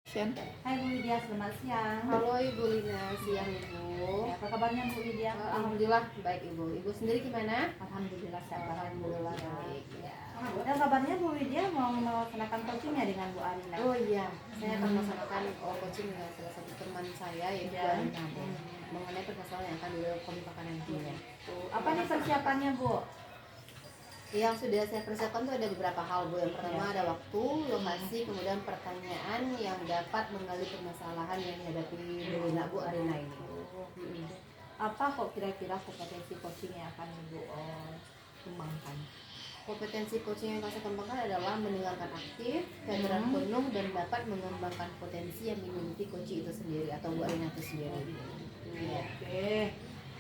Shen. Hai Bu Widya, selamat siang. Halo Ibu Lina, siang Ibu. Ya, apa kabarnya Bu Widya? Alhamdulillah baik Ibu. Ibu sendiri gimana? Alhamdulillah sehat. Alhamdulillah baik. Ya. Dan kabarnya Bu Widya mau melaksanakan coachingnya dengan Bu Arina. Oh iya, saya akan melaksanakan coaching dengan salah satu teman saya yaitu Bu Arina mengenai permasalahan yang akan dikemukakan nantinya. Apa nih persiapannya Bu? Yang sudah saya persiapkan itu ada beberapa hal Bu. Yang pertama ada waktu, lokasi, kemudian pertanyaan yang dapat menggali permasalahan yang dihadapi Bu Arina ini. Apa kok kira-kira kompetensi coaching yang akan Ibu kembangkan? Kompetensi coaching yang saya kembangkan adalah mendengarkan aktif, kehadiran penuh, dan dapat mengembangkan potensi yang dimiliki coaching itu sendiri atau Bu Arina itu sendiri. Oke.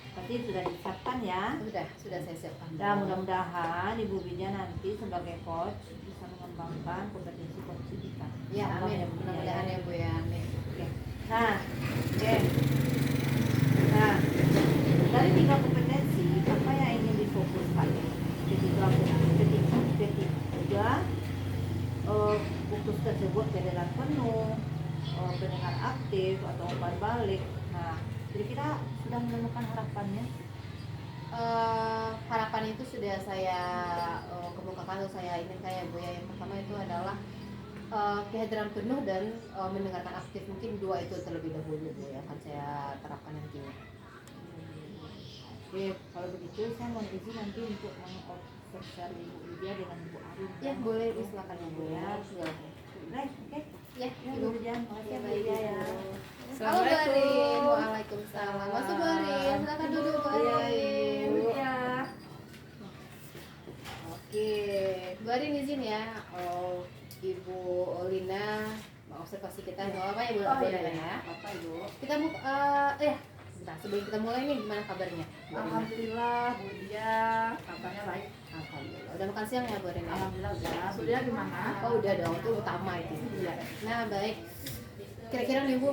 Berarti sudah disiapkan ya? Sudah saya siapkan. Dan mudah-mudahan Ibu Widya nanti sebagai coach bisa mengembangkan kompetensi coaching kita. Ya, amin. Mudah-mudahan ya Bu ya. Amin. Oke. Nah, Nah, dari 3 kompetensi apa yang ingin difokuskan? Ketiga, fokus tersebut kehadiran penuh, pendengar aktif atau umpan balik. Nah, kira-kira sudah menemukan harapannya? Harapan itu sudah saya kemukakan atau saya ingin kayak Bu ya. Yang pertama itu adalah kehadiran penuh dan mendengarkan aktif. Mungkin 2 itu terlebih dahulu Bu yang akan saya terapkan nantinya. Oke, kalau begitu saya mau izin nanti untuk mengobservasi Ibu Widya dengan Ibu Arin. Ya boleh, silakan ya Bu ya. Baik, oke. Ya, Ibu Widya, makasih ya Bu Widya ya. Halo Bu Arin. Waalaikumsalam. Masuk Bu Arin, silakan duduk Bu Arin. Ya. Oke, Bu Arin izin ya. Ibu Lina observasi kita nggak apa ya Bu Lina ya. Apa Ibu? Kita mau sebentar sebelum kita mulai nih gimana kabarnya? Alhamdulillah Bu Widya, kabarnya baik. Alhamdulillah. Udah makan siang ya Bu Lina? Alhamdulillah udah. Bu Widya gimana? Oh udah dong, itu utama itu. Iya. Nah baik. Kira-kira nih Bu,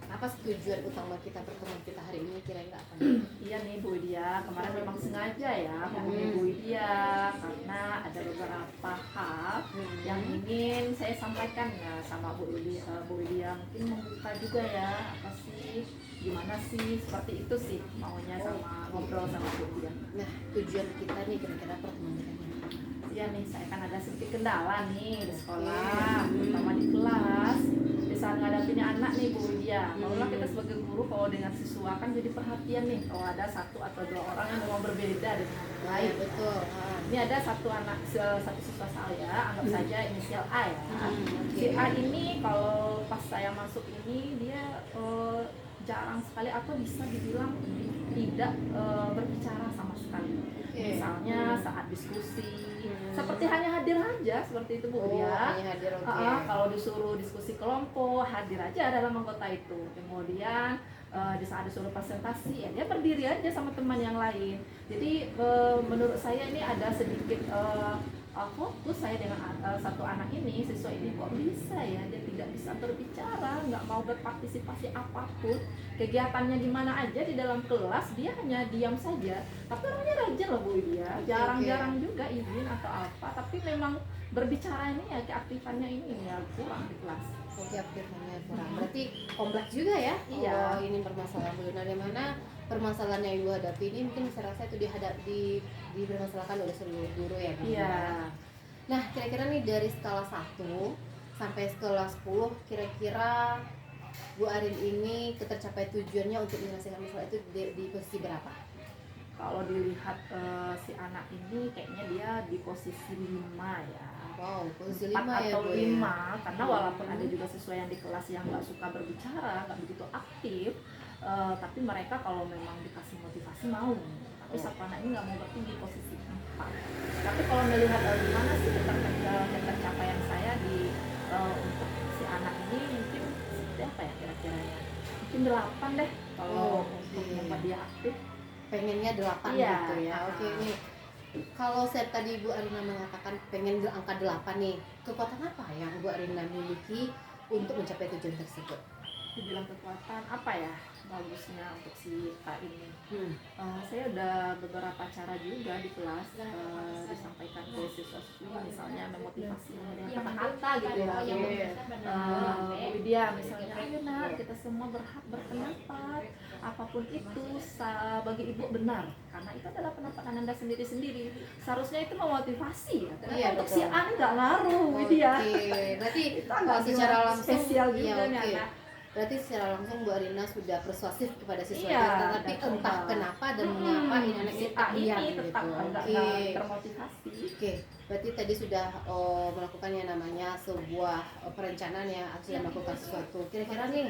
apa sih tujuan utama kita pertemuan kita hari ini kira-kira apa? Iya nih Bu Widya, kemarin memang sengaja ya hubungi Bu Widya karena ada beberapa hal yang ingin saya sampaikan ya sama Bu Widya. Bu Widya mungkin membuka juga ya apa sih, gimana sih, seperti itu sih maunya sama ngobrol sama Bu Widya. Nah tujuan kita nih kira-kira pertemuan kita nih. Ya nih saya kan ada sedikit kendala nih di sekolah, terutama di kelas. Di saat ngadapinnya anak nih Bu Widya, maulah kita sebagai guru kalau dengan siswa kan jadi perhatian nih kalau ada 1 atau 2 orang yang memang berbeda dengan yang lain. Betul. Ini ada satu siswa saya, anggap saja inisial A ya. Si A ini kalau pas saya masuk ini dia jarang sekali atau bisa dibilang tidak berbicara sama sekali. Misalnya saat diskusi, seperti hanya hadir aja seperti itu Bu ya. Hanya hadir, Kalau disuruh diskusi kelompok, hadir aja dalam anggota itu. Kemudian di saat disuruh presentasi, ya dia berdiri aja sama teman yang lain. Jadi menurut saya ini ada sedikit fokus saya dengan satu anak ini, siswa ini kok bisa ya dia tidak bisa berbicara, nggak mau berpartisipasi apapun, kegiatannya di mana aja di dalam kelas dia hanya diam saja. Tapi orangnya rajin loh Bu dia, jarang-jarang juga izin atau apa, tapi memang berbicara ini ya keaktifannya ini ya kurang di kelas. Oke, aktifnya kurang. Berarti kompleks juga ya? Iya. Ini permasalahan Bu Lina, di mana permasalahan yang Ibu hadapi ini mungkin saya rasa itu dipermasalahkan oleh seluruh guru ya Bu. Iya. Nah, kira-kira nih dari skala 1 sampai skala 10, kira-kira Bu Arin ini ketercapai tujuannya untuk menyelesaikan masalah itu di posisi berapa? Kalau dilihat si anak ini kayaknya dia di posisi 5 ya. Wow, posisi 4 5 ya atau Bu 5 ya? Karena walaupun ada juga siswa yang di kelas yang nggak suka berbicara, nggak begitu aktif, tapi mereka kalau memang dikasih motivasi mau. Tapi satu anak ini nggak mau bertinggi posisi 4. Tapi kalau melihat gimana sih ketercapaian saya di untuk si anak ini mungkin seperti apa ya kira-kira ya? Mungkin 8 deh kalau untuk membuat dia aktif. Pengennya 8 Iya. gitu ya. Oke nih. Kalau saya tadi Bu Arina mengatakan pengen angka 8 nih, kekuatan apa yang Bu Arina miliki untuk mencapai tujuan tersebut? dibilang kekuatan apa ya bagusnya untuk si Kak ini. Hmm. Saya udah beberapa cara juga di kelas disampaikan ke siswa-siswi, misalnya memotivasi dengan kata-kata gitu ya. Bu Widya misalnya, ayo nak kita semua berhak berpendapat apapun itu bagi ibu benar, karena itu adalah pendapat anda sendiri-sendiri. Seharusnya itu memotivasi ya. Iya, Untuk betul. si A nggak ngaruh Bu Widya. Oke, berarti Itu agak secara langsung spesial iya, juga nih oke. anak. Berarti secara langsung Bu Arina sudah persuasif kepada siswa Iya, kita, tapi dan entah coba. kenapa dan mengapa ini anak Si ini A tak diam ini gitu. tetap nggak termotivasi. Oke, berarti tadi sudah melakukan yang namanya sebuah perencanaan ya, aksi melakukan sesuatu. Kira-kira nih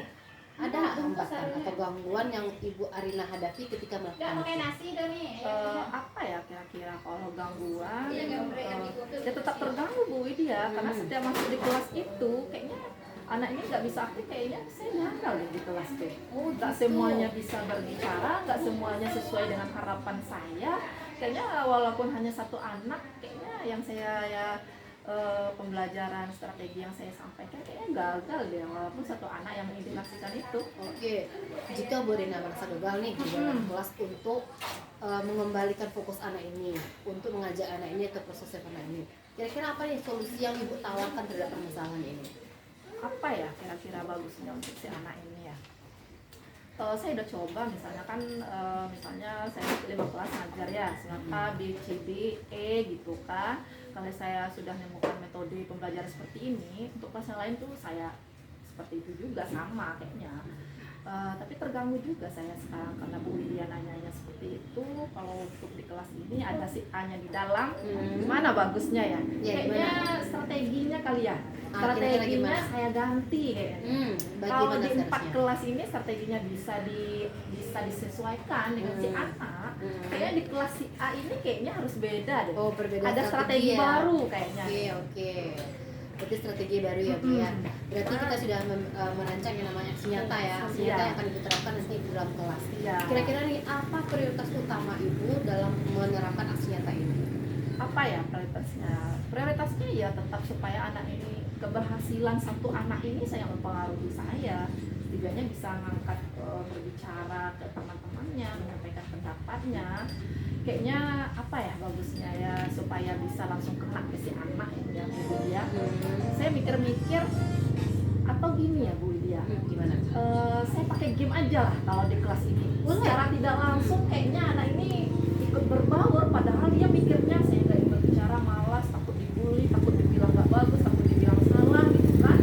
ada hambatan atau gangguan yang Ibu Arina hadapi ketika melakukan itu? Apa ya kira-kira kalau gangguan? Ya tetap terganggu Bu Widya, karena setiap masuk di kelas itu kayaknya anak ini nggak bisa aktif, kayaknya saya gagal deh di kelas tuh. Nggak semuanya bisa berbicara, nggak semuanya sesuai dengan harapan saya. Kayaknya walaupun hanya satu anak, kayaknya yang saya pembelajaran strategi yang saya sampaikan kayaknya gagal deh, walaupun satu anak yang mengintegrasikan itu. Oke, jika Bu Rina merasa gagal nih di dalam kelas untuk mengembalikan fokus anak ini, untuk mengajak anak ini atau proses anak ini, kira-kira apa nih solusi yang Ibu tawarkan terhadap permasalahan ini? Apa ya kira-kira bagusnya untuk si anak ini ya? Saya udah coba misalnya kan, misalnya saya 5 kelas ngajar ya, A, B, C, D, E gitu kan. Kalau saya sudah menemukan metode pembelajaran seperti ini, untuk kelas yang lain tuh saya seperti itu juga sama kayaknya. Tapi terganggu juga saya sekarang karena Bu Widya nanyanya seperti itu. Kalau untuk di kelas ini ada si A-nya di dalam, gimana bagusnya ya? Ya, Kayaknya gimana? strateginya kali ya. Kira-kira Strateginya gimana? saya ganti kayaknya. Kalau Bagaimana di 4 seharusnya? kelas ini strateginya bisa disesuaikan dengan si anak. Kayaknya di kelas si A ini kayaknya harus beda deh. Oh, berbeda Ada strategi ya. baru kayaknya. Oke. Berarti strategi baru ya Bu ya. Berarti kita sudah merancang yang namanya aksi nyata ya. Aksi Iya. nyata yang akan diterapkan nanti di dalam kelas. Iya. Kira-kira nih apa prioritas utama Ibu dalam menerapkan aksi nyata ini? Apa ya prioritasnya? Prioritasnya ya tetap supaya anak ini, keberhasilan satu anak ini saya mempengaruhi saya. Setidaknya bisa ngangkat berbicara ke teman-temannya, menyampaikan pendapatnya. Kayaknya apa ya bagusnya ya supaya bisa langsung kena ke si anak ya Bu Widya. Saya mikir-mikir atau gini ya Bu Widya. Gimana? Saya pakai game aja lah kalau di kelas ini. Secara tidak langsung kayaknya anak ini ikut berbaur, padahal dia mikirnya saya nggak ikut bicara, malas, takut dibully, takut dibilang nggak bagus, takut dibilang salah gitu kan.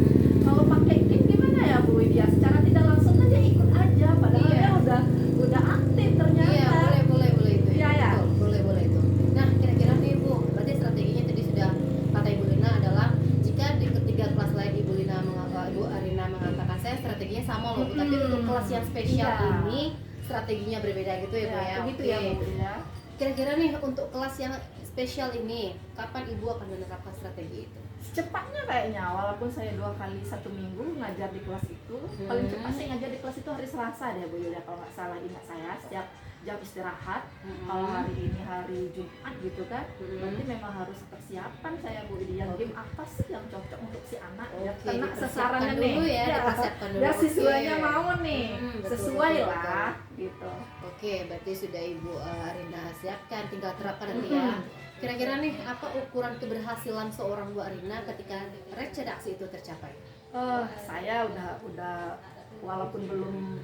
Kalau pakai game gimana ya Bu Widya? Secara tidak langsung kan dia ikut aja, padahal dia udah aktif ternyata. Iya, boleh itu. Iya, ya. Betul, boleh itu. Nah, kira-kira nih Bu, berarti strateginya tadi sudah kata Ibu Lina adalah jika di ketiga kelas lain Ibu Arina mengatakan saya strateginya sama loh Bu, tapi untuk kelas yang spesial Iya. ini strateginya berbeda gitu ya Bu ya. Begitu Oke. ya Bu Widya. Kira-kira nih untuk kelas yang spesial ini, kapan Ibu akan menerapkan strategi itu? Secepatnya kayaknya, walaupun saya 2 kali 1 minggu ngajar di kelas itu. Paling cepat saya ngajar di kelas itu hari Selasa deh Bu Yulia, kalau nggak salah ingat saya, setiap jam istirahat. Kalau hari ini hari Jumat gitu kan, berarti memang harus persiapan saya Bu Yulia, game apa sih yang cocok untuk si anak ya, Oke, kena dipersiapkan sasarannya dulu nih ya, dipersiapkan dulu. biar siswanya Oke. mau nih, Betul, sesuai betul, lah gitu. Oke, berarti sudah Ibu Arina siapkan, tinggal terapkan nanti ya. Kira-kira nih apa ukuran keberhasilan seorang Bu Arina ketika redaksi itu tercapai? Saya udah walaupun belum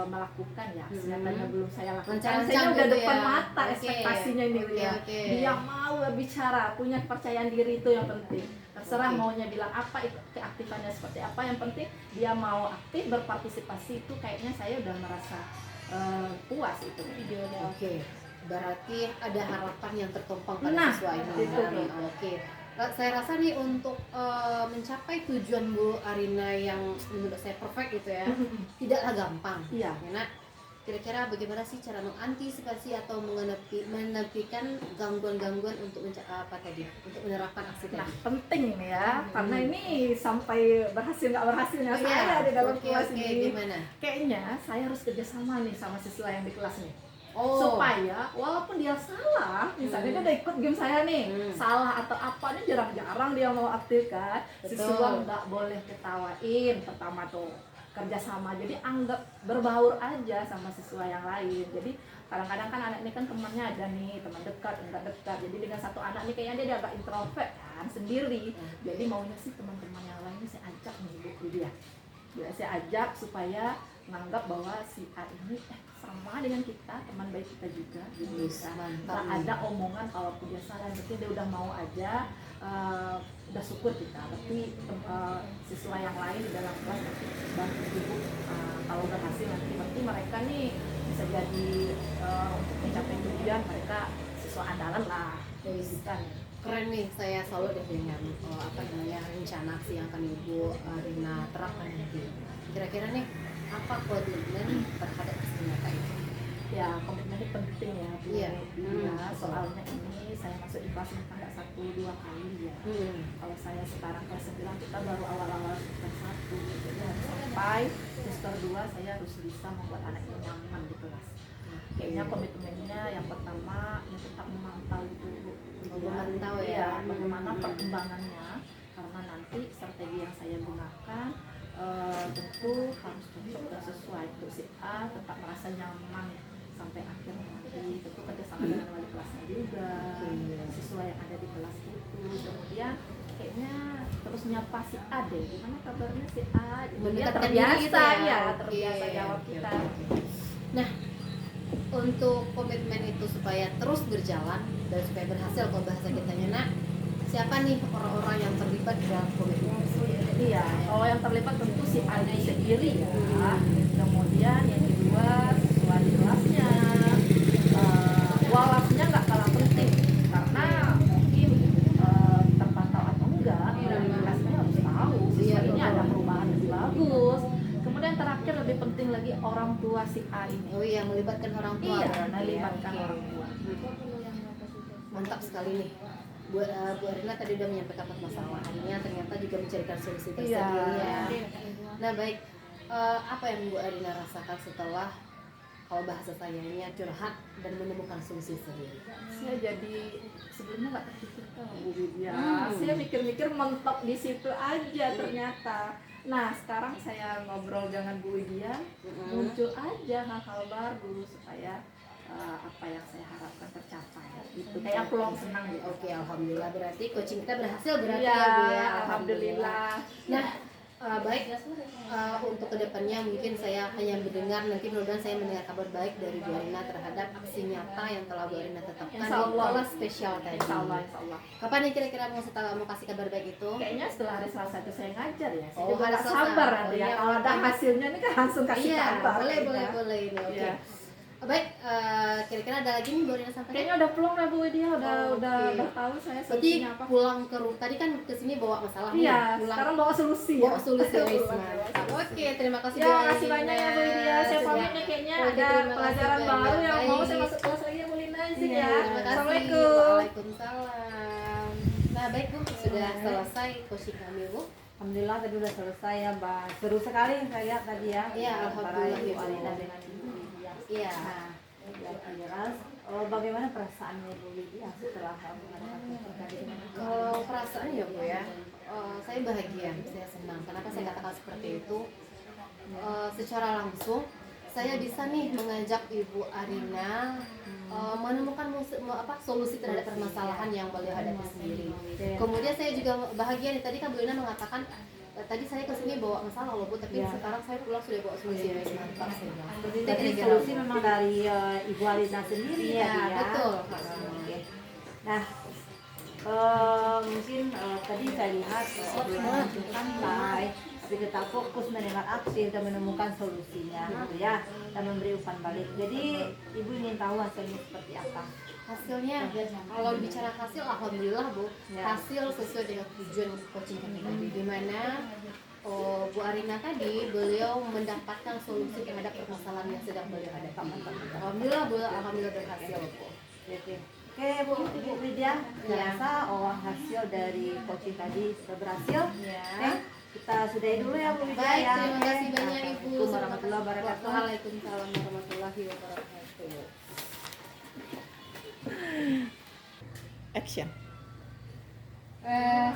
melakukan ya, nyatanya belum saya lakukan. Rancang-rancang Saya udah gitu depan ya. mata Oke, ekspektasinya ini oke, ya. oke. Dia mau bicara, punya kepercayaan diri itu yang penting. Terserah Oke. maunya bilang apa, itu keaktifannya seperti apa, yang penting dia mau aktif berpartisipasi, itu kayaknya saya udah merasa puas itu videonya. Oke, berarti ada harapan yang tertumpang pada Nah, siswa ini. itu. Oke, saya rasa nih untuk mencapai tujuan Bu Arina yang menurut saya perfect gitu ya, tidaklah gampang. Iya. Karena kira-kira bagaimana sih cara mengantisipasi atau menepikan gangguan-gangguan untuk untuk menerapkan aksi Nah, tadi? penting nih ya, karena ini sampai berhasil nggak berhasilnya Oh, saya iya. di dalam Oke, kelas oke, ini. gimana? Kayaknya saya harus kerjasama nih sama siswa yang di kelas nih. Oh, Supaya walaupun dia salah, misalnya dia udah ikut game saya nih, salah atau apa nih jarang-jarang dia mau aktif kan. Betul. Siswa nggak boleh ketawain pertama tuh. kerjasama. Jadi anggap berbaur aja sama siswa yang lain. Jadi kadang-kadang kan anak ini kan temannya ada nih, teman dekat, enggak dekat. Jadi dengan satu anak nih kayaknya dia agak introvert kan, sendiri. Jadi maunya sih teman-teman yang lain ini saya ajak nih Bu dia. Ya, saya ajak supaya menganggap bahwa si A ini sama dengan kita, teman baik kita juga. Jadi Mantap. ada omongan kalaupun dia salah, berarti dia udah mau aja, udah syukur kita. Tapi siswa yang lain di dalam kelas nanti bantu ibu, kalau udah hasil nanti berarti mereka nih bisa jadi untuk mencapai tujuan mereka siswa andalan lah. Yes. Kan. Keren nih, saya salut deh dengan rencana aksi yang akan Ibu Rina terapkan nanti. Kira-kira nih apa komitmen terhadap aksi nyata itu? Ya, komitmen ini penting ya Bu. Iya. Soalnya ini saya masuk di kelas ini kan nggak 1-2 kali ya. Kalau saya sekarang kelas 9, kita baru awal-awal semester 1, jadi harus sampai semester 2 saya harus bisa membuat anak ini nyaman di kelas. Kayaknya komitmennya yang pertama ya tetap memantau itu Bu. Memantau ya. Iya, bagaimana perkembangannya, karena nanti strategi yang saya gunakan tentu harus cocok dan sesuai. Untuk si A tetap merasa nyaman sampai akhir nanti, tentu kerjasama dengan wali kelasnya juga, siswa yang ada di kelas itu. Kemudian kayaknya terus nyapa si A deh, gimana kabarnya si A, dia Mendekatkan terbiasa diri gitu ya. terbiasa Oke, jawab oke, kita. oke. Nah, untuk komitmen itu supaya terus berjalan dan supaya berhasil, kalau bahasa kitanya nak, siapa nih orang-orang yang terlibat dalam komitmen tersebut? Iya, kalau yang terlibat tentu si A ini sendiri ya. Kemudian yang kedua siswa di kelasnya, walasnya nggak kalah penting karena mungkin terpantau atau enggak, wali kelasnya harus tahu siswa ini ada perubahan lebih bagus. Kemudian terakhir lebih penting lagi orang tua si A ini. Oh iya, melibatkan orang tua. Iya, berarti ya. melibatkan Oke. orang tua. Mantap sekali nih. Bu Arina tadi udah menyampaikan permasalahannya, ternyata juga mencarikan solusi tersendiri ya. Nah baik, apa yang Bu Arina rasakan setelah, kalau bahasa sayangnya, curhat dan menemukan solusi sendiri? Saya jadi sebelumnya nggak terpikirkan Bu Widya. Saya mikir-mikir mentok di situ aja ternyata. Nah sekarang saya ngobrol dengan Bu Widya, muncul aja hal-hal baru supaya apa yang saya harapkan tercapai. Itu kayak peluang senang gitu. Oke, alhamdulillah berarti coaching kita berhasil berarti Iya, ya Bu ya. alhamdulillah. Nah, baik, untuk kedepannya mungkin saya hanya mendengar, nanti mudah-mudahan saya mendengar kabar baik dari Bu Arina terhadap aksi nyata yang telah Bu Arina tetapkan di Insyaallah. kelas spesial tadi. Insya Allah. Kapan nih kira-kira mau kasih kabar baik itu? Kayaknya setelah hari Selasa itu saya ngajar ya. Saya Oh, juga hari nggak Selasa. sabar nanti Oh, ya. iya, Kalau ada makanya. hasilnya ini kan langsung kasih Iya, kabar. boleh kita. ini. Oke. Iya. Baik, kira-kira ada lagi nih Bu Arina sampaikan? Kayaknya udah pulang lah Bu Widya, Oh, udah oke. tahu saya Berarti solusinya apa. pulang ke rumah tadi kan kesini bawa masalah nih. Iya, Pulang sekarang bawa solusi ya. bawa solusi wis, Pulang. mantap. Oke, terima kasih Ya, Bu makasih banyak ya Bu Widya. Saya Sudah. pamit nih, kayaknya Oke, ada terima kasih pelajaran banyak. baru yang mau Baik. saya masuk kelas lagi Bu Lina izin Iya, ya. terima kasih. Assalamualaikum. Waalaikumsalam. Nah, baik Bu, sudah selesai coaching kami Bu. Alhamdulillah tadi udah selesai ya Mbak. Seru sekali saya lihat tadi ya. Iya, Antara alhamdulillah, Ibu ya, Bu. Alina dengan Ibu Widya. Iya. Nah, yang jelas, bagaimana perasaannya Ibu Widya setelah mengadakan coaching tadi dengan Ibu? Kalau perasaan ya Bu ya, saya bahagia, saya senang. Kenapa saya katakan seperti itu? Secara langsung saya bisa nih mengajak Ibu Arina menemukan solusi terhadap permasalahan yang beliau hadapi sendiri. Kemudian saya juga bahagia nih, tadi kan Bu Arina mengatakan tadi saya kesini bawa masalah loh Bu, tapi Iya. sekarang saya pulang sudah bawa solusi. Mantap saya bilang. Jadi solusi memang dari Ibu Alina sendiri Iya, tadi ya. betul. Oke. Nah, mungkin tadi saya lihat obrolan itu santai, tapi tetap fokus mendengar aksi untuk menemukan solusinya, gitu ya, dan memberi umpan balik. Jadi Ibu ingin tahu hasilnya seperti apa? Hasilnya, kalau bicara hasil, alhamdulillah Bu, Ya. hasil sesuai dengan tujuan coaching kami tadi, di mana Bu Arina tadi beliau mendapatkan solusi terhadap permasalahan yang sedang beliau hadapi. Alhamdulillah Bu, alhamdulillah berhasil Bu. Oke Bu Widya, saya rasa hasil dari coaching tadi sudah berhasil. Ya. Oke, kita sudahi dulu ya Bu Widya. Baik, ya. terima kasih banyak Ibu. Assalamualaikum warahmatullahi wabarakatuh. Waalaikumsalam warahmatullahi wabarakatuh. Action.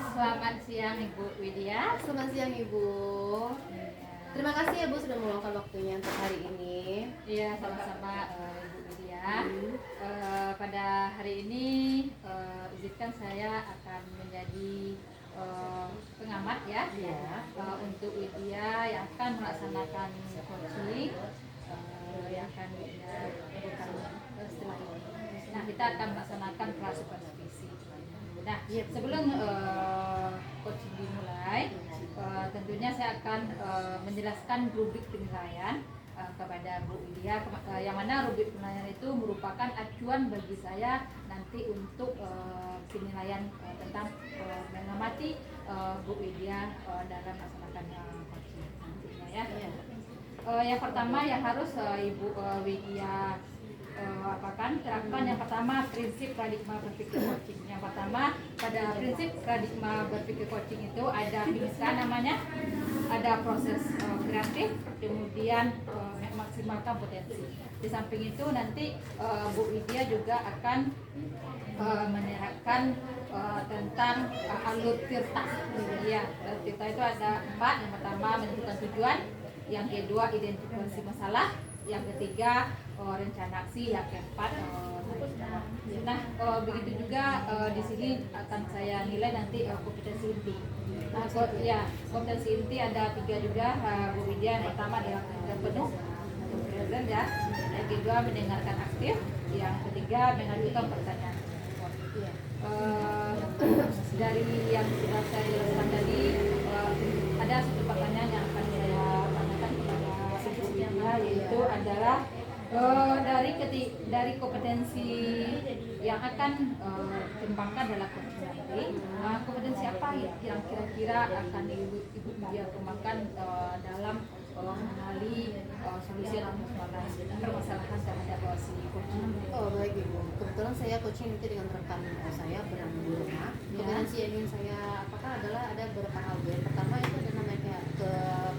Selamat siang Ibu Widya. Selamat siang Ibu. Terima kasih ya Bu sudah meluangkan waktunya untuk hari ini. Iya, sama-sama Ibu Widya. Pada hari ini izinkan saya akan menjadi pengamat ya, untuk Widya yang akan melaksanakan coaching yang akan Widya lakukan setelah ini. Nah, kita akan melaksanakan kelas supervisi. Nah, sebelum coaching dimulai, tentunya saya akan menjelaskan rubrik penilaian kepada Bu Widya, yang mana rubrik penilaian itu merupakan acuan bagi saya nanti untuk penilaian tentang mengamati Bu Widya dalam melaksanakan coaching nantinya ya. Yang pertama yang harus Ibu Widya terapkan yang pertama prinsip paradigma berpikir coaching. Yang pertama, pada prinsip paradigma berpikir coaching itu ada PIMSA namanya, ada proses kreatif, kemudian memaksimalkan potensi. Di samping itu nanti Bu Widya juga akan menerapkan tentang alur tirta. Ya, tirta itu ada 4. Yang pertama menentukan tujuan, yang kedua identifikasi masalah, yang ketiga rencana aksi, yang keempat nah begitu juga di sini akan saya nilai nanti kompetensi inti. Nah, kompetensi inti ada 3 juga Bu Widya. Yang pertama adalah pendengar penuh atau present ya, yang kedua mendengarkan aktif, yang ketiga mengajukan pertanyaan. Dari yang sudah saya jelaskan tadi, ada satu pertanyaan yang akan saya tanyakan kepada Ibu Widya, yaitu adalah dari kompetensi yang akan dikembangkan dalam coaching nanti, kompetensi apa yang kira-kira akan Ibu Widya kembangkan dalam mengenali solusi atau permasalahan terhadap si coaching. Oh baik Ibu, kebetulan saya coaching nanti dengan rekan saya berada di rumah. Kompetensi yang ingin saya apakah adalah ada beberapa hal. Yang pertama itu ada namanya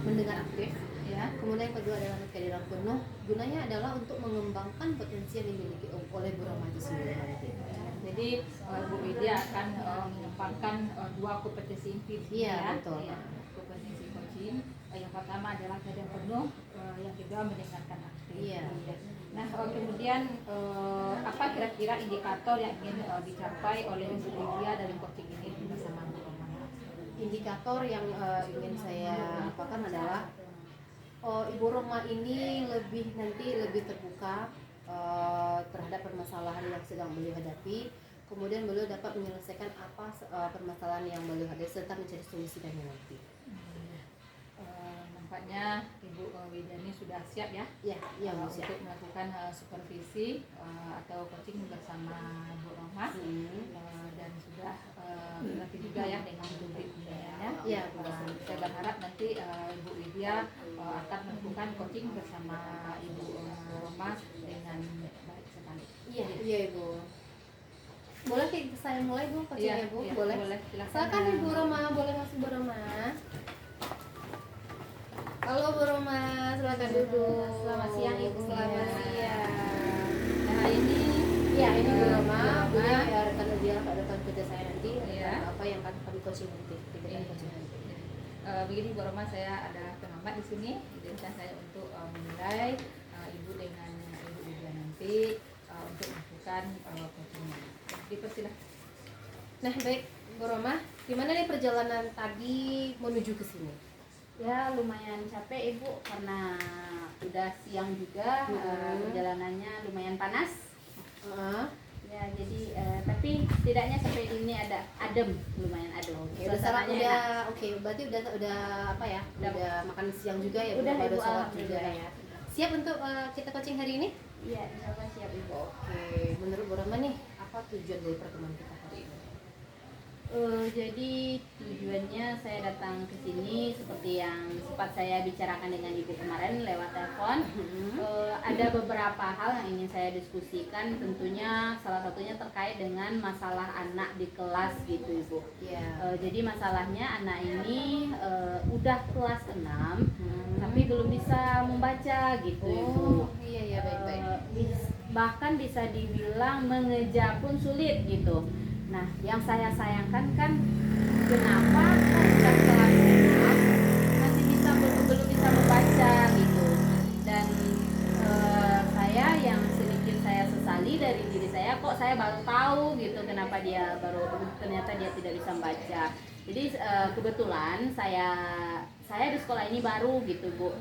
mendengar aktif. Kemudian yang kedua adalah kehadiran penuh. Gunanya adalah untuk mengembangkan potensi yang dimiliki oleh Bu Roma itu sendiri. Jadi Bu Widya akan mengembangkan 2 kompetensi inti. Iya, betul. Kompetensi coaching. Yang pertama adalah kehadiran penuh, yang kedua mendengarkan aktif. Iya. Nah, kemudian apa kira-kira indikator yang ingin dicapai oleh Bu Widya dari coaching ini bersama Bu Roma? Indikator yang ingin saya apakan adalah Ibu Roma ini lebih terbuka terhadap permasalahan yang sedang beliau hadapi, kemudian beliau dapat menyelesaikan apa permasalahan yang beliau hadapi serta mencari solusinya nanti. Nampaknya Ibu Widya ini sudah siap ya? Iya, untuk melakukan supervisi atau coaching bersama Bu Roma, dan sudah berarti juga ya dengan rubrik penilaiannya. Iya, saya berharap nanti Ibu Widya akan melakukan coaching bersama Ibu Roma dengan baik sekali. Iya Ibu. Boleh saya mulai Bu coachingnya Bu? Iya, boleh. Silakan Ibu Roma, boleh masuk Bu Roma. Halo Bu Roma, silakan duduk. Selamat siang Ibu. Selamat siang. Nah ini ini Bu Roma, Bu ya rekan kerja saya nanti. Iya. Apa yang akan kami coaching nanti? Begini Bu Roma, saya ada pengamat di sini. Izinkan saya untuk menilai Ibu dengan Ibu Widya nanti untuk melakukan coachingnya. Dipersilakan. Nah baik Bu Roma, gimana nih perjalanan tadi menuju ke sini? Ya lumayan capek Ibu karena udah siang juga, perjalanannya lumayan panas. Ya jadi tapi setidaknya sampai ini ada adem, lumayan adem. Suasananya enak. Berarti udah apa ya? Udah makan siang juga ya? Udah Ibu, sholat juga alhamdulillah. ya. Siap untuk kita coaching hari ini? Iya, insyaallah siap Ibu. Oke, menurut Bu Roma nih apa tujuan dari pertemuan kita hari ini? Jadi tujuannya saya datang ke sini seperti yang sempat saya bicarakan dengan Ibu kemarin lewat telepon. Ada beberapa hal yang ingin saya diskusikan, tentunya salah satunya terkait dengan masalah anak di kelas gitu Ibu. Jadi masalahnya anak ini udah kelas 6 tapi belum bisa membaca gitu Ibu. Iya baik. Bahkan bisa dibilang mengeja pun sulit gitu. Nah, yang saya sayangkan kan kenapa kok udah kelas 6 masih bisa belum bisa membaca gitu. Dan saya yang sedikit saya sesali dari diri saya, kok saya baru tahu gitu kenapa dia ternyata dia tidak bisa membaca. Jadi kebetulan saya di sekolah ini baru gitu Bu,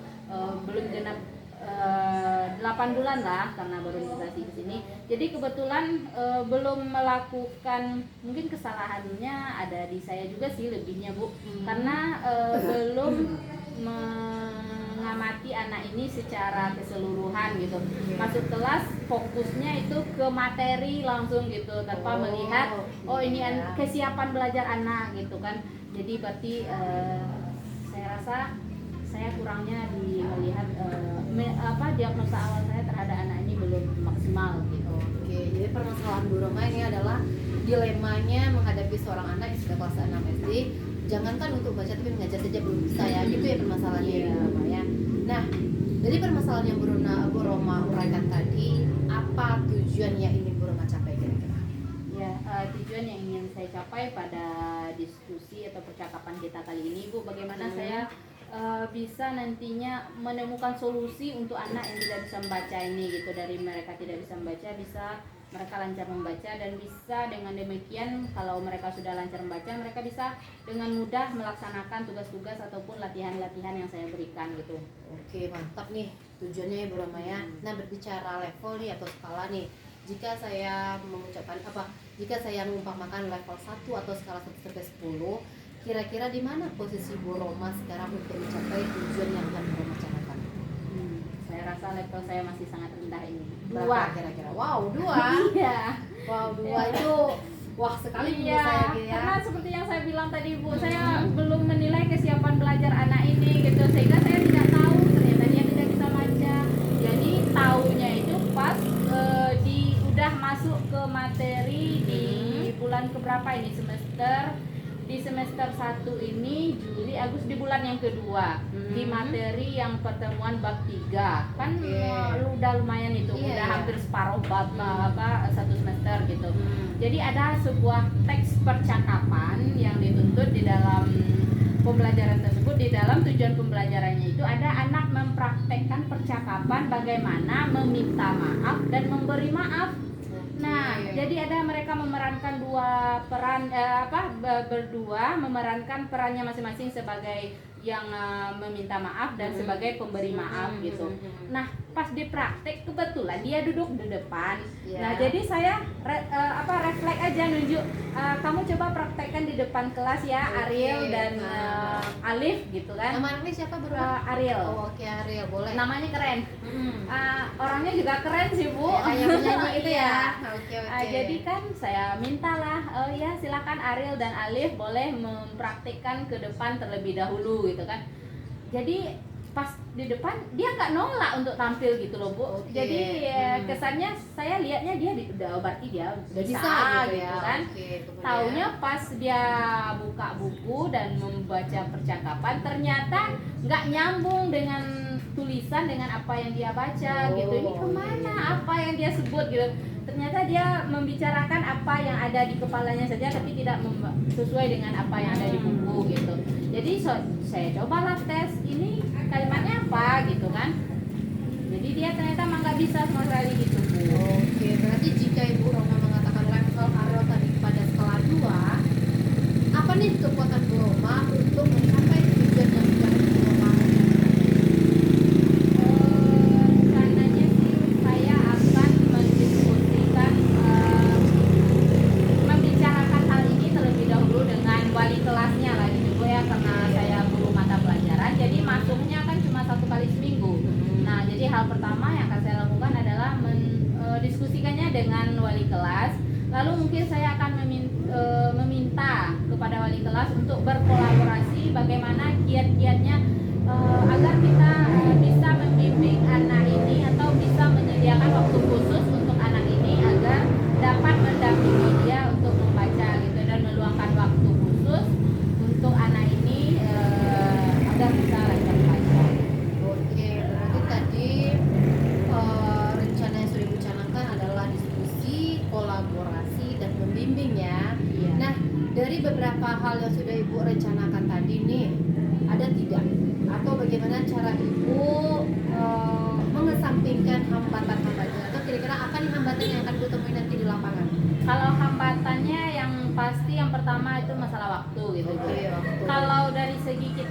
belum genap 8 bulan lah karena baru migrasi ke sini. Jadi kebetulan belum melakukan, mungkin kesalahannya ada di saya juga sih lebihnya Bu, karena belum mengamati anak ini secara keseluruhan gitu. Masuk kelas fokusnya itu ke materi langsung gitu tanpa melihat ini kesiapan belajar anak gitu kan. Jadi berarti saya rasa saya kurangnya di melihat diagnosa awal saya terhadap anak ini belum maksimal gitu. Oke, jadi permasalahan Bu Roma ini adalah dilemanya menghadapi seorang anak yang sudah kelas 6 SD. Jangankan untuk baca tapi mengajar saja belum bisa ya, gitu ya permasalahannya Bu Roma ya. Nah, dari permasalahan yang Bu Roma uraikan tadi, apa tujuan yang ingin Bu Roma capai kira-kira? Ya, tujuan yang ingin saya capai pada diskusi atau percakapan kita kali ini Bu, bagaimana saya bisa nantinya menemukan solusi untuk anak yang tidak bisa membaca ini gitu. Dari mereka tidak bisa membaca, bisa mereka lancar membaca, dan bisa dengan demikian kalau mereka sudah lancar membaca, mereka bisa dengan mudah melaksanakan tugas-tugas ataupun latihan-latihan yang saya berikan gitu. Oke, mantap nih tujuannya ya Bu Roma ya. Nah, berbicara level nih atau skala nih, jika saya mengucapkan jika saya mengumpamakan level 1 atau skala 1 sampai 10, kira-kira di mana posisi Bu Roma sekarang untuk mencapai tujuan yang akan Bu Roma canangkan? Saya rasa level saya masih sangat rendah ini. 2 Berapa kira-kira? Wow, 2. Iya. Wow, 2 itu wah sekali menurut Iya, saya gitu ya. karena seperti yang saya bilang tadi Bu, saya belum menilai kesiapan belajar anak ini gitu, sehingga saya tidak tahu ternyata dia tidak bisa baca. Jadi taunya itu pas udah masuk ke materi di bulan keberapa ini, di semester 1 ini Juli Agustus, di bulan yang kedua di materi yang pertemuan bab 3 kan. Udah lumayan itu, udah hampir separuh bab 1 semester gitu. Jadi ada sebuah teks percakapan yang dituntut di dalam pembelajaran tersebut. Di dalam tujuan pembelajarannya itu ada anak mempraktekkan percakapan bagaimana meminta maaf dan memberi maaf. Nah, jadi ada mereka memerankan berdua memerankan perannya masing-masing sebagai yang meminta maaf dan sebagai pemberi maaf gitu. Nah, pas di praktek kebetulan dia duduk di depan. Nah, jadi saya refleks aja nunjuk, kamu coba praktekkan di depan kelas ya, Ariel dan Alif gitu kan. Nama anaknya siapa Bu? Ariel. Oh, oke, Ariel, boleh. Namanya keren. Orangnya juga keren sih Bu. Kayak penyanyi itu ya. Iya. Oke. Jadi kan saya mintalah, ya silakan Ariel dan Alif boleh mempraktikkan ke depan terlebih dahulu gitu kan. Jadi pas di depan dia nggak nolak untuk tampil gitu loh Bu. Jadi kesannya saya lihatnya dia berarti dia udah bisa gitu ya. kan. Taunya pas dia buka buku dan membaca percakapan ternyata nggak nyambung dengan tulisan dengan apa yang dia baca gitu. Ini kemana apa yang dia sebut gitu. Ternyata dia membicarakan apa yang ada di kepalanya saja tapi tidak sesuai dengan apa yang ada di buku gitu. Jadi saya cobalah tes ini kalimatnya apa gitu kan. Jadi dia ternyata emang nggak bisa sama sekali gitu Bu. Oke, berarti jika Ibu Roma mengatakan level Ariel tadi pada skala 2, apa nih kekuatan Bu Roma untuk mencapai tujuan yang sudah Bu Roma rencananya sih saya akan mendiskusikan, membicarakan hal ini terlebih dahulu dengan wali kelasnya lah gitu Bu ya, karena saya guru mata pelajaran jadi masuknya kan cuma 1 kali seminggu. Nah, jadi hal pertama yang akan saya lakukan adalah mendiskusikannya dengan wali kelas. Lalu mungkin saya akan meminta kepada wali kelas untuk berkolaborasi bagaimana kiat-kiatnya agar kita bisa membimbing anak ini atau bisa menyediakan waktu khusus untuk anak ini agar dapat mendampingi dia untuk membaca gitu dan meluangkan waktu khusus untuk anak ini agar bisa lancar membaca. Oke, berarti tadi rencana yang sudah Ibu canangkan adalah diskusi, kolaborasi, dan membimbing ya. Nah, dari beberapa hal yang sudah Ibu rencanakan tadi nih, ada tidak? Atau bagaimana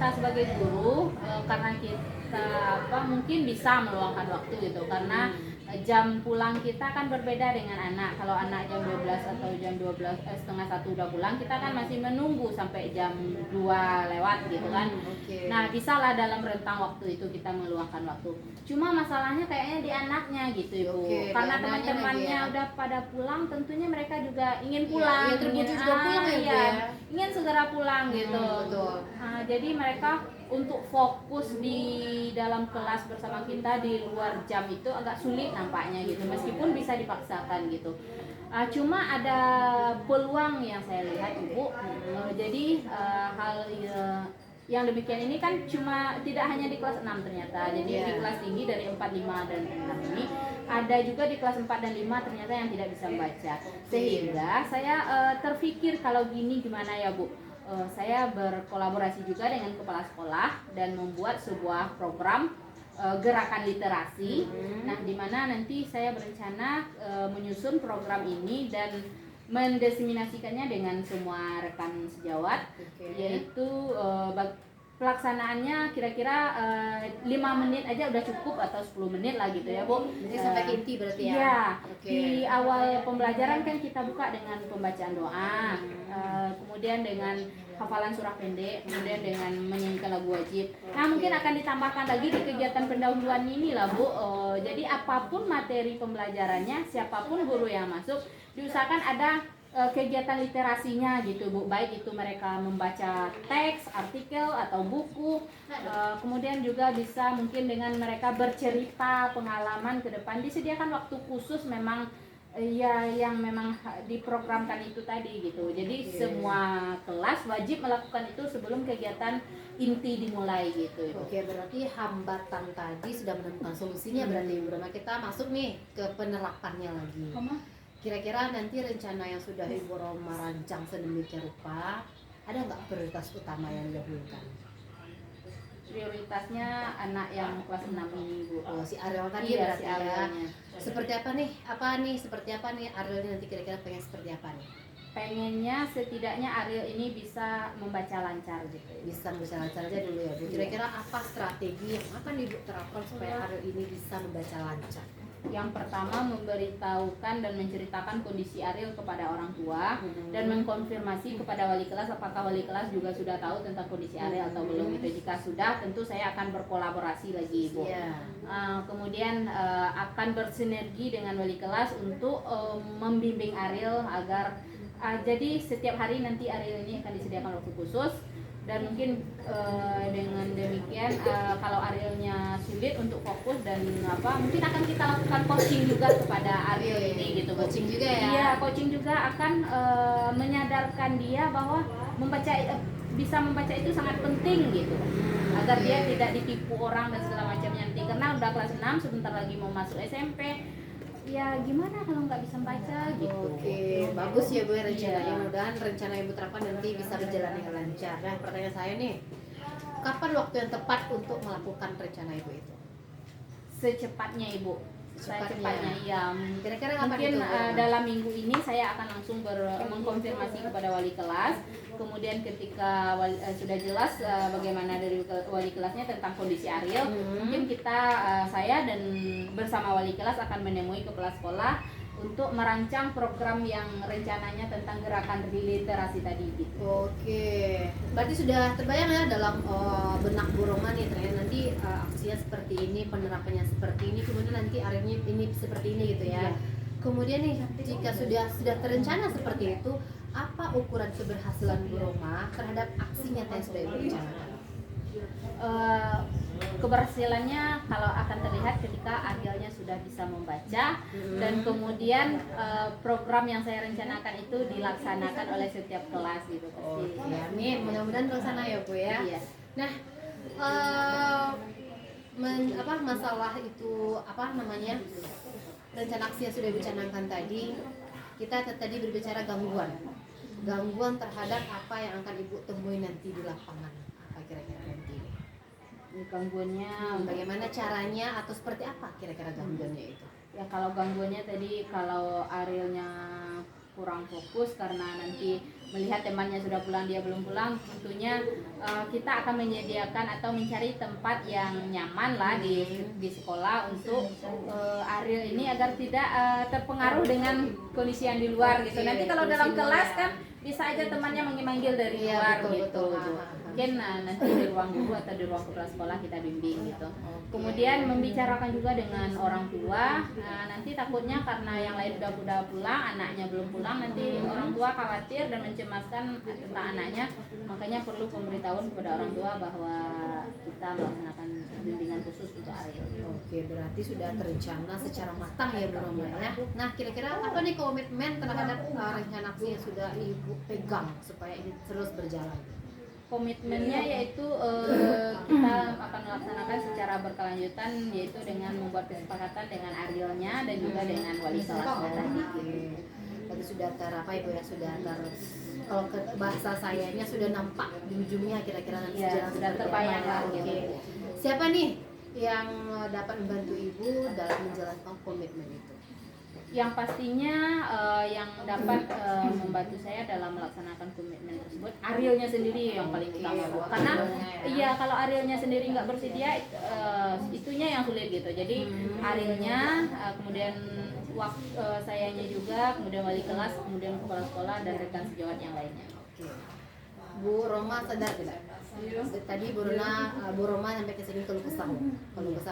kita sebagai guru karena kita mungkin bisa meluangkan waktu gitu, karena jam pulang kita kan berbeda dengan anak. Kalau anak jam 12 atau jam 12 setengah 1 udah pulang, kita kan masih menunggu sampai jam 2 lewat gitu kan. Nah, bisalah dalam rentang waktu itu kita meluangkan waktu. Cuma masalahnya kayaknya di anaknya gitu Ibu. Karena teman-temannya udah pada pulang, tentunya mereka juga ingin pulang. Iya, terbujuk juga pulang ya, Bu, ya. Ingin segera pulang gitu. Betul. Nah, jadi mereka untuk fokus di dalam kelas bersama kita di luar jam itu agak sulit nampaknya gitu, meskipun bisa dipaksakan gitu. Cuma ada peluang yang saya lihat Ibu. Jadi hal yang demikian ini kan cuma tidak hanya di kelas 6 ternyata. Jadi di kelas tinggi dari 4, 5 dan 6 ini ada juga di kelas 4 dan 5 ternyata yang tidak bisa membaca. Sehingga saya terpikir kalau gini gimana ya Bu? Saya berkolaborasi juga dengan kepala sekolah dan membuat sebuah program gerakan literasi. Nah, di mana nanti saya berencana menyusun program ini dan mendiseminasikannya dengan semua rekan sejawat, yaitu pelaksanaannya kira-kira 5 menit aja udah cukup atau 10 menit lah gitu ya Bu. Jadi sampai ke inti berarti ya? Iya, di awal pembelajaran kan kita buka dengan pembacaan doa, kemudian dengan hafalan surah pendek, kemudian dengan menyanyikan lagu wajib. Nah, mungkin akan ditambahkan lagi di kegiatan pendahuluan ini lah Bu. Jadi apapun materi pembelajarannya, siapapun guru yang masuk, diusahakan ada kegiatan literasinya gitu Bu, baik itu mereka membaca teks, artikel atau buku, kemudian juga bisa mungkin dengan mereka bercerita pengalaman ke depan, disediakan waktu khusus memang ya yang memang diprogramkan itu tadi gitu. Jadi semua kelas wajib melakukan itu sebelum kegiatan inti dimulai gitu. Oke, berarti hambatan tadi sudah menemukan solusinya berarti Ibu Roma. Kita masuk nih ke penerapannya lagi. Kira-kira nanti rencana yang sudah Ibu Roma rancang sedemikian rupa, ada nggak prioritas utama yang didahulukan? Prioritasnya anak yang kelas 6 ini Bu. Oh, si Ariel tadi Iya, berarti si ya. Arielnya. Seperti apa nih? Seperti apa nih Arielnya nanti kira-kira pengen seperti apa nih? Pengennya setidaknya Ariel ini bisa membaca lancar gitu ya. Bisa lancar aja dulu ya Bu. Kira-kira apa strategi yang akan Ibu terapkan supaya Ariel ini bisa membaca lancar? Yang pertama, memberitahukan dan menceritakan kondisi Ariel kepada orang tua dan mengkonfirmasi kepada wali kelas apakah wali kelas juga sudah tahu tentang kondisi Ariel atau belum. Itu jika sudah, tentu saya akan berkolaborasi lagi Ibu. Kemudian akan bersinergi dengan wali kelas untuk membimbing Ariel agar jadi setiap hari nanti Ariel ini akan disediakan waktu khusus. Dan mungkin dengan demikian kalau Arielnya sulit untuk fokus dan mungkin akan kita lakukan coaching juga kepada Ariel ini gitu. Coaching juga ya? Iya, coaching juga akan menyadarkan dia bahwa bisa membaca itu sangat penting gitu, agar dia tidak ditipu orang dan segala macamnya nanti, karena udah kelas 6 sebentar lagi mau masuk SMP. Ya gimana kalau nggak bisa membaca gitu. Oke, bagus ya Bu rencananya. Mudah-mudahan rencana Ibu terapkan nanti bisa berjalan dengan lancar. Nah, pertanyaan saya nih, kapan waktu yang tepat untuk melakukan rencana Ibu itu? Secepatnya Ibu. Secepatnya iya. Kira-kira kapan Mungkin itu? dalam minggu ini saya akan langsung mengkonfirmasi kepada wali kelas. Kemudian ketika sudah jelas bagaimana dari wali kelasnya tentang kondisi Ariel, mungkin saya dan bersama wali kelas akan menemui kepala sekolah untuk merancang program yang rencananya tentang gerakan literasi tadi gitu. Oke, berarti sudah terbayang ya dalam benak Bu Roma nih, ternyata nanti aksinya seperti ini, penerapannya seperti ini, kemudian nanti akhirnya ini seperti ini gitu ya. Kemudian nih, jika sudah terencana seperti itu, apa ukuran keberhasilan Bu Roma terhadap aksi nyata yang sudah direncanakan? Keberhasilannya kalau akan terlihat ketika Arielnya sudah bisa membaca dan kemudian program yang saya rencanakan itu dilaksanakan oleh setiap kelas gitu pasti. Ya, amin. Mudah-mudahan terlaksana ya Bu ya. Iya. Nah, masalah itu rencana aksi yang sudah dicanangkan tadi, kita tadi berbicara gangguan terhadap apa yang akan Ibu temui nanti di lapangan. Apa kira-kira nanti? Gangguannya Bagaimana caranya atau seperti apa kira-kira gangguannya itu? ya, kalau gangguannya tadi kalau Arielnya kurang fokus karena nanti melihat temannya sudah pulang dia belum pulang, tentunya kita akan menyediakan atau mencari tempat yang nyaman lah di sekolah untuk Ariel ini agar tidak terpengaruh dengan kondisi yang di luar gitu. Nanti kalau dalam kelas kan bisa aja temannya manggil-manggil dari Iya, luar betul, gitu. betul. Mungkin nanti di ruang guru atau di ruang kepala sekolah kita bimbing gitu. Kemudian membicarakan juga dengan orang tua. Nah, nanti takutnya karena yang lain udah pulang, anaknya belum pulang, nanti orang tua khawatir dan mencemaskan tentang anaknya. Makanya perlu pemberitahuan kepada orang tua bahwa kita melaksanakan bimbingan khusus untuk Ariel. Oke, berarti sudah terencana secara matang ya Bu Roma ya. Nah, kira-kira apa nih komitmen terhadap rencana aksi yang sudah Ibu pegang supaya ini terus berjalan? Komitmennya yaitu kita akan melaksanakan secara berkelanjutan, yaitu dengan membuat kesepakatan dengan Arielnya dan juga dengan wali kelasnya tadi. Tadi sudah apa Ibu ya, sudah kalau ke bahasa sayanya sudah nampak di ujungnya kira-kira nanti Ya, jalan sudah seperti terbayang apa. lah Oke. gitu. Siapa nih yang dapat membantu Ibu dalam menjalankan komitmen itu? Yang pastinya yang dapat membantu saya dalam melaksanakan komitmen tersebut Arielnya sendiri yang paling utama Bu. Karena iya kalau Arielnya sendiri nggak bersedia itunya yang sulit gitu. Jadi Arielnya kemudian sayanya juga, kemudian wali kelas, kemudian kepala sekolah dan rekan sejawat yang lainnya. Oke. Bu Roma sadar tidak? Tadi Bu Roma sampai ke sini keluh kesah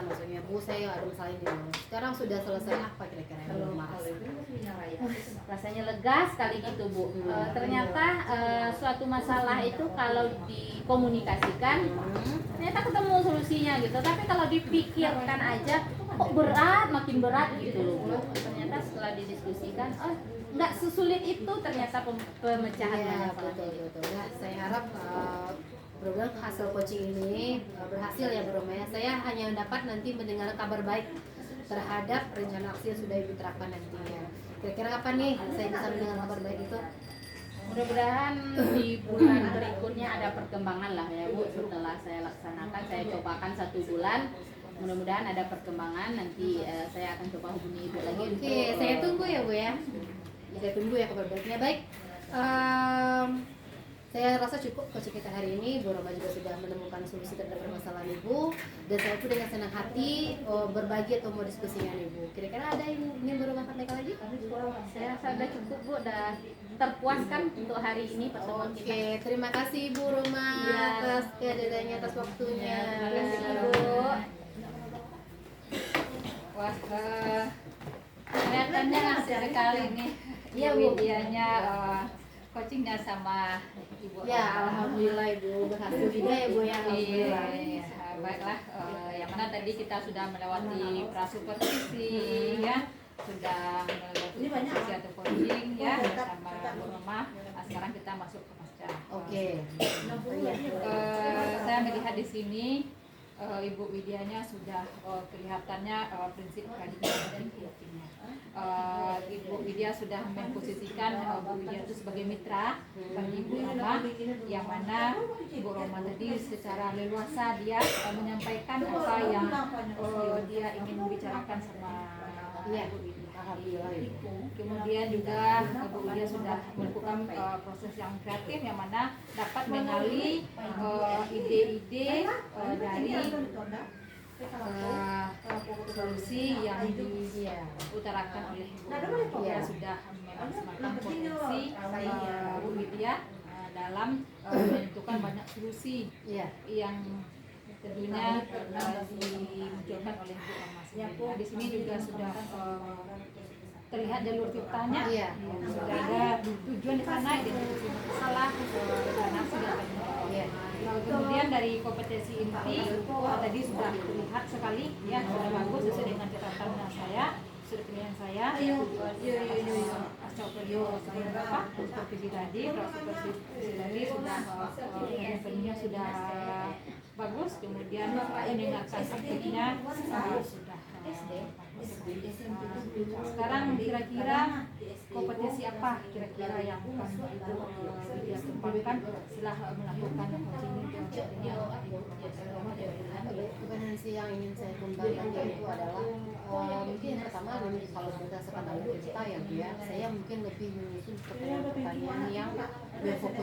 maksudnya Bu, saya ada masalah ini. Sekarang sudah selesai, apa kira-kira yang Bu Roma rasakan? Rasanya lega sekali gitu Bu. Ternyata suatu masalah itu kalau dikomunikasikan ternyata ketemu solusinya gitu. Tapi kalau dipikirkan aja kok berat, makin berat gitu loh Bu. Ternyata setelah didiskusikan, nggak sesulit itu ternyata pemecahan Ya, masalahnya. betul. Nah, saya harap program hasil coaching ini berhasil ya Bu Roma ya. Saya hanya dapat nanti mendengar kabar baik terhadap rencana aksi yang sudah Ibu terapkan nantinya. Kira-kira kapan nih saya bisa mendengar kabar baik itu? Mudah-mudahan di bulan berikutnya ada perkembangan lah ya Bu. Setelah saya laksanakan, saya cobakan 1 bulan. Mudah-mudahan ada perkembangan. Nanti saya akan coba hubungi Ibu lagi. Oke, saya tunggu ya Bu ya. Saya tunggu ya kabar baiknya. Baik, saya rasa cukup coaching kita hari ini. Bu Roma juga sudah menemukan solusi terhadap permasalahan Ibu, dan saya pun dengan senang hati berbagi atau mau diskusi dengan Ibu. Kira-kira ada yang ingin Bu Roma sampaikan lagi? Saya rasa sudah cukup Bu, udah terpuaskan untuk hari ini pertemuan kita. Oke, terima kasih Bu Roma Ya. atas kehadirannya, atas waktunya. Terima kasih Bu. Wah, kelihatannya asik sekali nih. Iya, Bu. Widianya coachingnya sama Ibu. Ya, alhamdulillah Ibu berhasil juga ya Bu ya. Alhamdulillah. Iya, baiklah. Yang mana tadi kita sudah melewati prasupervisi ya, sudah melewati supervisi atau coaching ya bersama Bu Roma. Nah, sekarang kita masuk ke pasca. Oke. Saya melihat di sini Ibu Widianya sudah kelihatannya prinsip radikal dari coachingnya. Ibu Widya sudah memposisikan Bu Widya itu sebagai mitra bagi Ibu Roma, yang mana Ibu Roma tadi secara leluasa dia menyampaikan apa yang dia ingin membicarakan sama Ibu Widya. Kemudian juga Bu Widya sudah melakukan proses yang kreatif yang mana dapat mengali ide-ide dari solusi yang diutarakan oleh Bu Widya. Sudah memaksimalkan potensi Bu Widya dalam menentukan banyak solusi yang tentunya dimunculkan oleh Bu Roma sendiri. Nah, di sini juga sudah terlihat jalur ciptanya, sudah ada tujuan di sana, identifikasi masalah, dan sudah terjadi. Kemudian dari kompetensi inti tadi sudah terlihat sekali ya, sudah bagus sesuai dengan catatan saya, sudah pilihan saya. Pasca operasi Bapak, supervisi tadi, supervisi tadi sudah penuhnya sudah bagus, kemudian mendengarkan aktifnya sudah bagus. Sekarang kira-kira kompetensi apa kira-kira yang akan dia kembangkan setelah melakukan coaching Kompetensi yang ingin saya kembangkan yaitu adalah mungkin yang pertama kalau berdasarkan analisis kita ya Bu ya, saya mungkin lebih menyusun pertanyaan yang berfokus